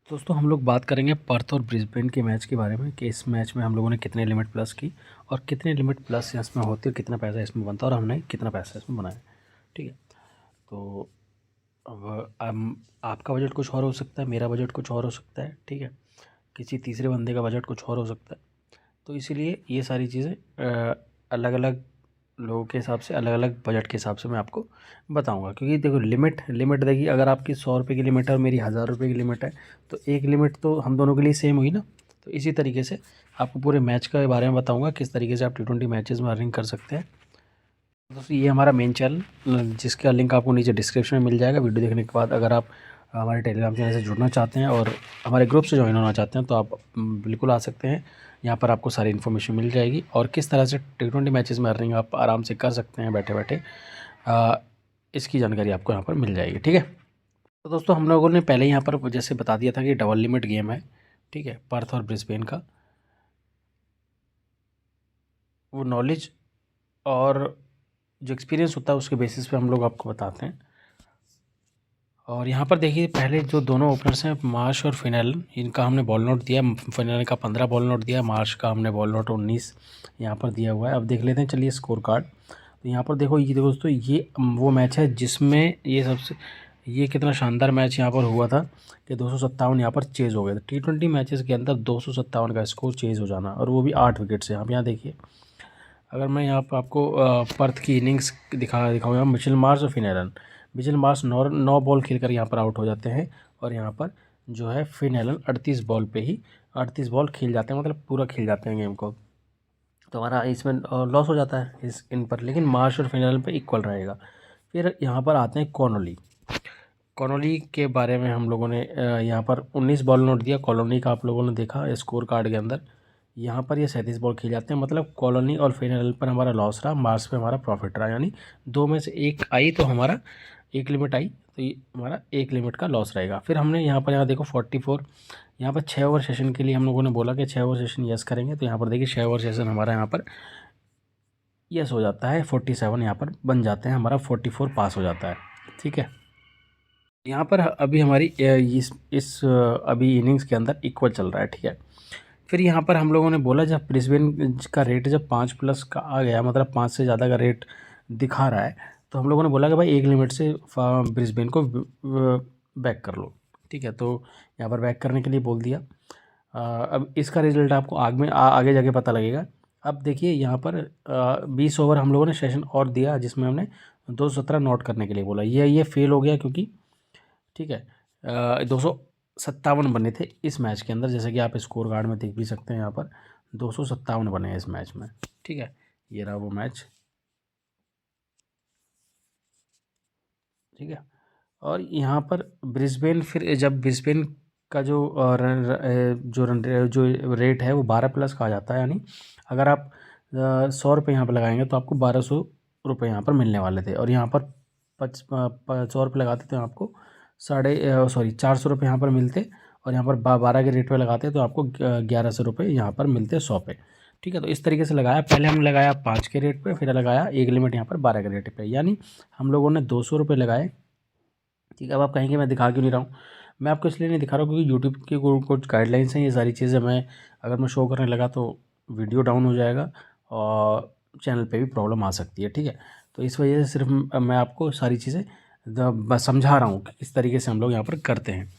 दोस्तों हम लोग बात करेंगे पर्थ और ब्रिस्बेन के मैच के बारे में कि इस मैच में हम लोगों ने कितने लिमिट प्लस की और कितने लिमिट प्लस इसमें होती है, कितना पैसा इसमें बनता है और हमने कितना पैसा इसमें बनाया। ठीक है, तो अब आपका बजट कुछ और हो सकता है, मेरा बजट कुछ और हो सकता है। ठीक है, किसी तीसरे बंदे का बजट कुछ और हो सकता है। तो इसीलिए ये सारी चीज़ें अलग अलग लोगों के हिसाब से, अलग अलग बजट के हिसाब से मैं आपको बताऊंगा। क्योंकि देखो लिमिट देखिए, अगर आपकी 100 रुपये की लिमिट है और मेरी 1000 रुपये की लिमिट है तो एक लिमिट तो हम दोनों के लिए सेम हुई ना। तो इसी तरीके से आपको पूरे मैच के बारे में बताऊंगा, किस तरीके से आप T20 मैचेस में अर्निंग कर सकते हैं। दोस्तों ये हमारा मेन चैनल, जिसका लिंक आपको नीचे डिस्क्रिप्शन में मिल जाएगा। वीडियो देखने के बाद अगर आप हमारे टेलीग्राम चैनल से जुड़ना चाहते हैं और हमारे ग्रुप से ज्वाइन होना चाहते हैं तो आप बिल्कुल आ सकते हैं। यहाँ पर आपको सारी इन्फॉर्मेशन मिल जाएगी और किस तरह से T20 मैचेस में अर्निंग आप आराम से कर सकते हैं बैठे बैठे, इसकी जानकारी आपको यहाँ पर मिल जाएगी। ठीक है, तो दोस्तों हम लोगों ने पहले यहाँ पर जैसे बता दिया था कि डबल लिमिट गेम है। ठीक है, पर्थ और ब्रिस्बेन का वो नॉलेज और जो एक्सपीरियंस होता है उसके बेसिस पे हम लोग आपको बताते हैं। और यहाँ पर देखिए, पहले जो दोनों ओपनर्स हैं मार्श और फिनेलन, इनका हमने बॉल नोट दिया। फिनेलन का 15 बॉल नोट दिया, मार्श का हमने बॉल नोट 19 यहाँ पर दिया हुआ है। अब देख लेते हैं चलिए स्कोर कार्ड। तो यहाँ पर देखो, ये दोस्तों ये वो मैच है जिसमें ये कितना शानदार मैच यहाँ पर हुआ था कि 257 यहाँ पर चेज़ हो गए थे। T20 मैचेस के अंदर 257 का स्कोर चेज़ हो जाना, और वो भी 8 विकेट से। आप यहाँ देखिए, अगर मैं यहाँ पर आपको पर्थ की इनिंग्स दिखाऊंगा, मिचेल मार्श और फिनेलन। मिचेल मार्श 9 बॉल खेलकर यहाँ पर आउट हो जाते हैं, और यहाँ पर जो है फिनेलन 38 बॉल पे ही 38 बॉल खेल जाते हैं, मतलब पूरा खेल जाते हैं गेम को। तो हमारा इसमें लॉस हो जाता है इन पर, लेकिन मार्श और फिनेलन पे इक्वल रहेगा। फिर यहाँ पर आते हैं कॉनोली के बारे में हम लोगों ने यहाँ पर 19 बॉल नोट दिया। कॉलोनी का आप लोगों ने देखा स्कोर कार्ड के अंदर, यहाँ पर ये 37 बॉल खेल जाते हैं। मतलब कॉलोनी और फिनेल पर हमारा लॉस रहा, मार्स पे हमारा प्रॉफिट रहा। यानी दो में से एक आई तो हमारा एक लिमिट आई, तो ये हमारा एक लिमिट का लॉस रहेगा। फिर हमने यहाँ देखो 44, यहाँ पर 6 ओवर सेशन के लिए हम लोगों ने बोला कि 6 ओवर सेशन यस करेंगे। तो यहाँ पर देखिए 6 ओवर सेशन हमारा यहाँ पर यस हो जाता है, 47 यहाँ पर बन जाते हैं, हमारा 44 पास हो जाता है। ठीक है, यहाँ पर अभी हमारी इस अभी इनिंग्स के अंदर इक्वल चल रहा है। ठीक है, फिर यहाँ पर हम लोगों ने बोला जब ब्रिस्बेन का रेट जब 5+ का आ गया, मतलब 5 से ज़्यादा का रेट दिखा रहा है, तो हम लोगों ने बोला कि भाई एक लिमिट से ब्रिस्बेन को बैक कर लो। ठीक है, तो यहाँ पर बैक करने के लिए बोल दिया। अब इसका रिजल्ट आपको आगे जाके पता लगेगा। अब देखिए यहाँ पर 20 ओवर हम लोगों ने सेशन और दिया, जिसमें हमने 217 नोट करने के लिए बोला। ये फेल हो गया क्योंकि, ठीक है, 257 बने थे इस मैच के अंदर, जैसे कि आप स्कोर कार्ड में देख भी सकते हैं। यहाँ पर 257 बने हैं इस मैच में। ठीक है, ये रहा वो मैच। ठीक है, और यहाँ पर ब्रिस्बेन, फिर जब ब्रिस्बेन का जो रेट है वो 12+ का आ जाता है। यानी अगर आप 100 रुपये यहाँ पर लगाएंगे तो आपको 1200 रुपये यहाँ पर मिलने वाले थे, और यहाँ पर 100 रुपये लगाते तो आपको 400 रुपये यहाँ पर मिलते, और यहाँ पर 12 के रेट पे लगाते तो आपको 1100 रुपये यहाँ पर मिलते 100 पे। ठीक है, तो इस तरीके से लगाया। पहले हमने लगाया 5 के रेट पे, फिर लगाया एक लिमिट यहाँ पर 12 के रेट पे, यानी हम लोगों ने 200 रुपये लगाए। ठीक है, अब आप कहेंगे मैं दिखा क्यों नहीं रहा हूँ। मैं आपको इसलिए नहीं दिखा रहा हूँ क्योंकि यूट्यूब के कुछ गाइडलाइंस हैं, ये सारी चीज़ें अगर मैं शो करने लगा तो वीडियो डाउन हो जाएगा और चैनल पे भी प्रॉब्लम आ सकती है। ठीक है, तो इस वजह से सिर्फ मैं आपको सारी चीज़ें बस समझा रहा हूँ कि किस तरीके से हम लोग यहाँ पर करते हैं।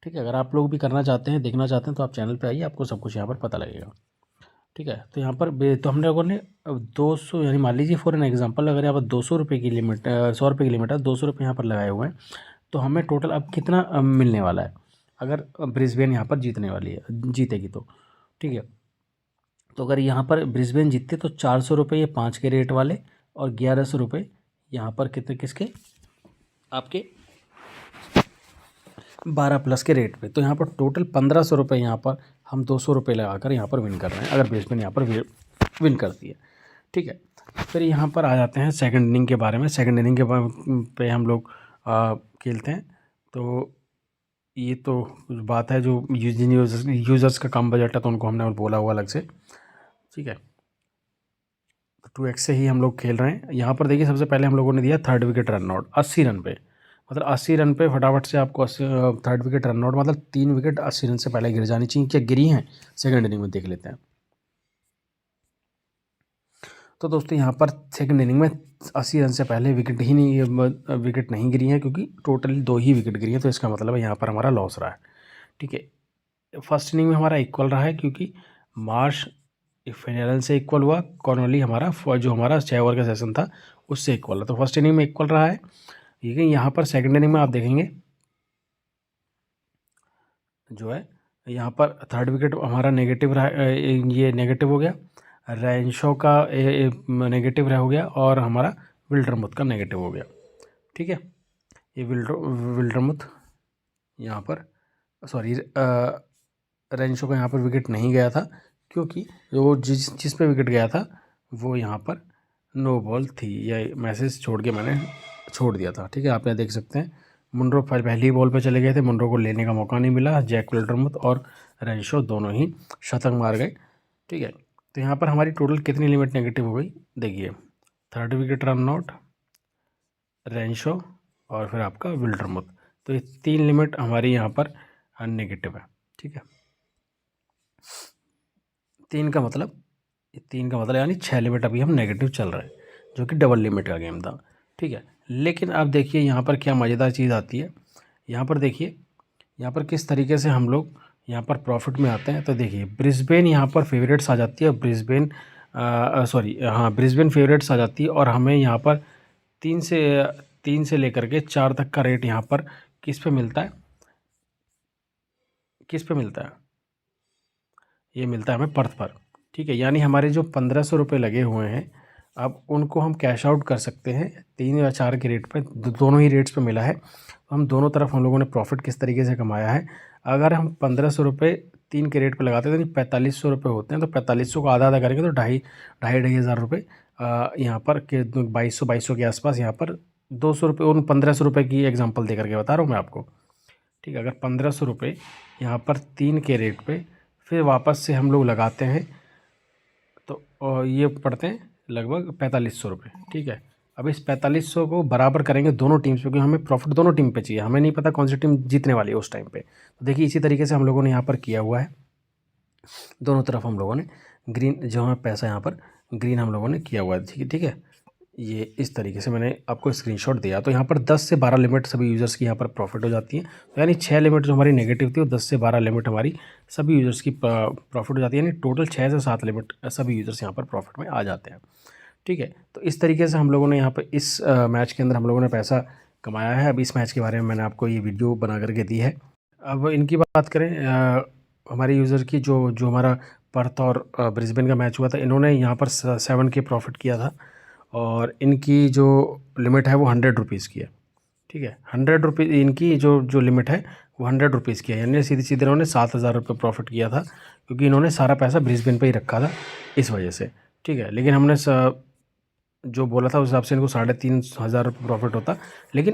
ठीक है, अगर आप लोग भी करना चाहते हैं, देखना चाहते हैं, तो आप चैनल पे आइए, आपको सब कुछ यहाँ पर पता लगेगा। ठीक है, तो यहाँ पर तो हम लोगों ने 200, यानी मान लीजिए फॉर एन एग्जांपल, अगर यहाँ पर 200 रुपये की लिमिट, 100 रुपये की लिमिट है, 200 रुपये यहाँ पर लगाए हुए हैं, तो हमें टोटल अब कितना मिलने वाला है अगर ब्रिस्बेन यहाँ पर जीतेगी तो। ठीक है, तो अगर यहाँ पर ब्रिस्बेन जीतते तो 400 रुपये ये 5 के रेट वाले, और 1100 रुपये यहाँ पर कितने किसके, आपके 12+ के रेट पे। तो यहाँ पर टोटल 1500 रुपये यहाँ पर हम 200 रुपये लगाकर यहाँ पर विन कर रहे हैं, अगर ब्रिस्बेन यहाँ पर विन करती है। ठीक है, फिर यहाँ पर आ जाते हैं सेकंड इनिंग के बारे में। सेकंड इनिंग के पे हम लोग खेलते हैं। तो ये तो कुछ बात है, जो जिन यूज़र्स का कम बजट है तो उनको हमने बोला हुआ अलग से। ठीक है, 2x से ही हम लोग खेल रहे हैं। यहाँ पर देखिए, सबसे पहले हम लोगों ने दिया 3rd wicket run out 80 run पे। मतलब 80 रन पे फटाफट से आपको 3rd विकेट रन आउट, मतलब 3 विकेट 80 रन से पहले गिर जानी चाहिए। क्या गिरी हैं सेकंड इनिंग में, देख लेते हैं। तो दोस्तों यहाँ पर सेकंड इनिंग में 80 रन से पहले विकेट नहीं गिरी हैं, क्योंकि टोटली 2 ही विकेट गिरी हैं। तो इसका मतलब है यहाँ पर हमारा लॉस रहा है। ठीक है, फर्स्ट इनिंग में हमारा इक्वल रहा है, क्योंकि मार्श फिनेलन से इक्वल हुआ, कॉर्नली हमारा जो हमारा 6 ओवर का सेशन था उससे इक्वल है। तो फर्स्ट इनिंग में इक्वल रहा है। ठीक है, यहाँ पर सेकंड इनिंग में आप देखेंगे जो है यहाँ पर 3rd विकेट हमारा नेगेटिव रहा, ये नेगेटिव हो गया, रेंशो का नेगेटिव रह हो गया, और हमारा विल्डरमुथ का नेगेटिव हो गया। ठीक है, ये विल्डरमुथ यहाँ पर, सॉरी, रेंशो का यहाँ पर विकेट नहीं गया था, क्योंकि वो जिस पे विकेट गया था वो यहाँ पर नो बॉल थी। यह मैसेज छोड़ के मैंने छोड़ दिया था। ठीक है, आप यहाँ देख सकते हैं मुनरो पहली बॉल पे चले गए थे, मुनरो को लेने का मौका नहीं मिला। जैक विल्डरमुथ और रेंशो दोनों ही शतक मार गए। ठीक है, तो यहाँ पर हमारी टोटल कितनी लिमिट नेगेटिव हो गई, देखिए 3rd विकेट रन आउट, रेंशो और फिर आपका विल्डरमुथ। तो ये 3 लिमिट हमारी यहाँ पर नेगेटिव है। ठीक है, 3 का मतलब यानी 6 लिमिट अभी हम नेगेटिव चल रहे हैं, जो कि डबल लिमिट का गेम था। ठीक है, लेकिन अब देखिए यहाँ पर क्या मज़ेदार चीज़ आती है। यहाँ पर देखिए, यहाँ पर किस तरीके से हम लोग यहाँ पर प्रॉफिट में आते हैं। तो देखिए ब्रिस्बेन यहाँ पर फेवरेट्स आ जाती है, ब्रिस्बेन फेवरेट्स आ जाती है, और हमें यहाँ पर 3 से लेकर के 4 तक का रेट यहाँ पर किस पे मिलता है, ये मिलता है हमें पर्थ पर। ठीक है, यानी हमारे जो 1500 रुपये लगे हुए हैं, अब उनको हम कैश आउट कर सकते हैं 3 या 4 के रेट पे, दोनों ही रेट्स पे मिला है। तो हम दोनों तरफ हम लोगों ने प्रॉफिट किस तरीके से कमाया है। अगर हम 1500 रुपये 3 के रेट पे लगाते हैं तो 4500 रुपये होते हैं। तो 4500 को आधा करेंगे तो ढाई हज़ार रुपये यहाँ पर के 2200 के आसपास, यहाँ पर 200 रुपये उन 1500 रुपये की एग्जाम्पल दे करके बता रहा हूँ मैं आपको। ठीक है, अगर 1500 रुपये यहाँ पर 3 के रेट पे फिर वापस से हम लोग लगाते हैं तो ये पड़ते हैं लगभग 4500 रुपये। ठीक है, अब इस 4500 को बराबर करेंगे दोनों टीम्स पे, क्योंकि हमें प्रॉफिट दोनों टीम पे चाहिए, हमें नहीं पता कौन सी टीम जीतने वाली है उस टाइम पे। तो देखिए इसी तरीके से हम लोगों ने यहाँ पर किया हुआ है, दोनों तरफ हम लोगों ने ग्रीन, जो हमें पैसा यहाँ पर ग्रीन हम लोगों ने किया हुआ है। ठीक है, ये इस तरीके से मैंने आपको स्क्रीनशॉट दिया। तो यहाँ पर 10 से 12 लिमिट सभी यूज़र्स की यहाँ पर प्रॉफिट हो जाती है। तो यानी 6 लिमिट जो हमारी नेगेटिव थी, वो 10 से 12 लिमिट हमारी सभी यूज़र्स की प्रॉफिट हो जाती है, यानी टोटल 6 से 7 लिमिट सभी यूज़र्स यहाँ पर प्रॉफिट में आ जाते हैं। ठीक है, तो इस तरीके से हम लोगों ने यहाँ पर इस मैच के अंदर हम लोगों ने पैसा कमाया है। अब इस मैच के बारे में मैंने आपको ये वीडियो बना करके दी है। अब इनकी बात करें, हमारे यूज़र की जो हमारा पर्थ और ब्रिस्बेन का मैच हुआ था, इन्होंने यहाँ पर 7 के प्रॉफिट किया था, और इनकी जो लिमिट है वो 100 रुपीज़ की है। ठीक है, 100 रुपीज़ इनकी जो लिमिट है वो 100 रुपीज़ की है, यानी सीधे इन्होंने 7000 रुपये प्रॉफिट किया था, क्योंकि इन्होंने सारा पैसा ब्रिस्बेन पे ही रखा था इस वजह से। ठीक है, लेकिन हमने जो बोला था उस हिसाब से इनको 3500 रुपये प्रॉफिट होता, लेकिन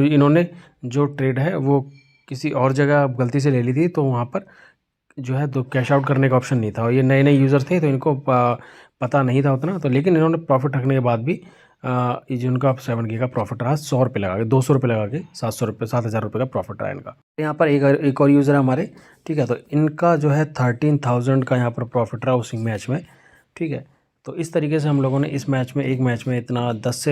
इन्होंने जो ट्रेड है वो किसी और जगह गलती से ले ली थी, तो वहाँ पर जो है तो कैश आउट करने का ऑप्शन नहीं था, और ये नए यूज़र थे तो इनको पता नहीं था उतना। तो लेकिन इन्होंने प्रॉफिट रखने के बाद भी ये जो उनका 7K का प्रॉफिट रहा, 100 रुपये लगा के, 200 रुपये लगा के 7000 रुपये का प्रॉफिट रहा इनका। यहाँ पर एक और यूज़र है हमारे। ठीक है, तो इनका जो है 13,000 का यहाँ पर प्रॉफिट रहा उसी मैच में। ठीक है, तो इस तरीके से हम लोगों ने इस मैच में, एक मैच में इतना 10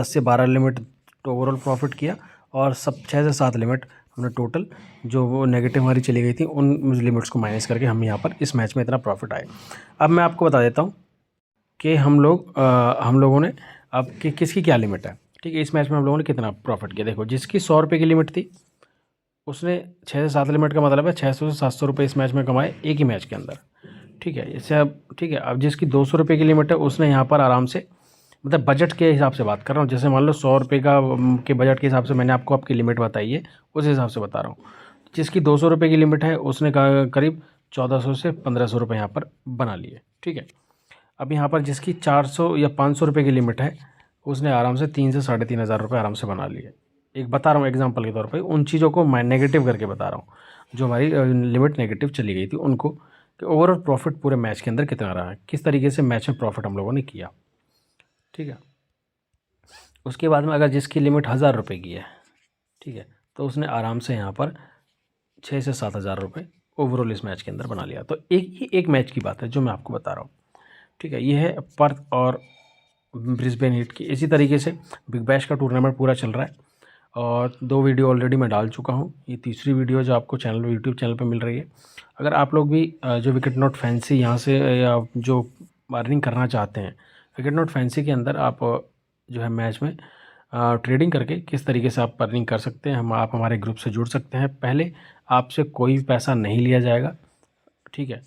से 12 लिमिट ओवरऑल प्रॉफिट किया, और 6 से 7 लिमिट हमने टोटल जो वो नेगेटिव हमारी चली गई थी उन लिमिट्स को माइनस करके हम यहाँ पर इस मैच में इतना प्रॉफिट आए। अब मैं आपको बता देता हूँ कि हम लोगों ने अब कि किसकी क्या लिमिट है। ठीक है, इस मैच में हम लोगों ने कितना प्रॉफिट किया, देखो जिसकी 100 रुपये की लिमिट थी उसने 6 से 7 लिमिट का मतलब है 600 से 700 रुपये इस मैच में कमाए एक ही मैच के अंदर। ठीक है, इससे अब जिसकी 200 रुपये की लिमिट है उसने यहाँ पर आराम से, मतलब बजट के हिसाब से बात कर रहा हूँ, जैसे मान लो 100 रुपये के बजट के हिसाब से मैंने आपको आपकी लिमिट बताई है, उस हिसाब से बता रहा हूँ। जिसकी 200 रुपये की लिमिट है उसने करीब 1400 से 1500 रुपये यहाँ पर बना लिए। ठीक है, अब यहाँ पर जिसकी 400 या 500 रुपये की लिमिट है उसने आराम से 3 से 3500 रुपये आराम से बना लिए। एक बता रहा हूँ एग्जांपल के तौर पे, उन चीज़ों को मैं नेगेटिव करके बता रहा हूँ, जो हमारी लिमिट नेगेटिव चली गई थी उनको, कि ओवरऑल प्रॉफिट पूरे मैच के अंदर कितना रहा है, किस तरीके से मैच में प्रॉफिट हम लोगों ने किया। ठीक है, उसके बाद में अगर जिसकी लिमिट 1000 रुपये की है, ठीक है। तो उसने आराम से यहाँ पर 6 से 7 हज़ार रुपये ओवरऑल इस मैच के अंदर बना लिया। तो एक मैच की बात है जो मैं आपको बता रहा हूँ, ठीक है। ये है पर्थ और ब्रिस्बेन हीट की। इसी तरीके से बिग बैश का टूर्नामेंट पूरा चल रहा है और 2 वीडियो ऑलरेडी मैं डाल चुका हूँ। ये तीसरी वीडियो जो आपको यूट्यूब चैनल पे मिल रही है। अगर आप लोग भी जो विकेट नॉट फैंसी यहाँ से या जो अर्निंग करना चाहते हैं, विकेट नॉट फैंसी के अंदर आप जो है मैच में ट्रेडिंग करके किस तरीके से आप अर्निंग कर सकते हैं, आप हमारे ग्रुप से जुड़ सकते हैं। पहले आपसे कोई पैसा नहीं लिया जाएगा, ठीक है।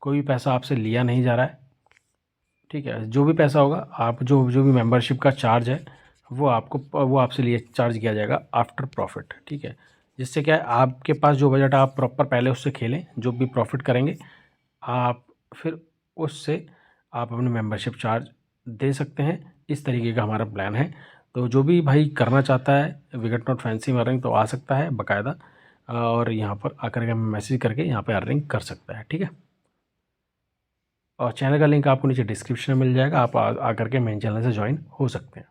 कोई पैसा आपसे लिया नहीं जा रहा है, ठीक है। जो भी पैसा होगा आप जो भी मेंबरशिप का चार्ज है वो आपसे लिए चार्ज किया जाएगा आफ्टर प्रॉफिट, ठीक है। जिससे क्या है, आपके पास जो बजट है आप प्रॉपर पहले उससे खेलें, जो भी प्रॉफिट करेंगे आप फिर उससे आप अपने मेंबरशिप चार्ज दे सकते हैं। इस तरीके का हमारा प्लान है। तो जो भी भाई करना चाहता है विकेट नॉट फैंसी में अर्निंग तो आ सकता है बाकायदा, और यहाँ पर आकर के मैसेज करके यहाँ पे अर्निंग कर सकता है, ठीक है। और चैनल का लिंक आपको नीचे डिस्क्रिप्शन में मिल जाएगा, आप आकर के मेन चैनल से ज्वाइन हो सकते हैं।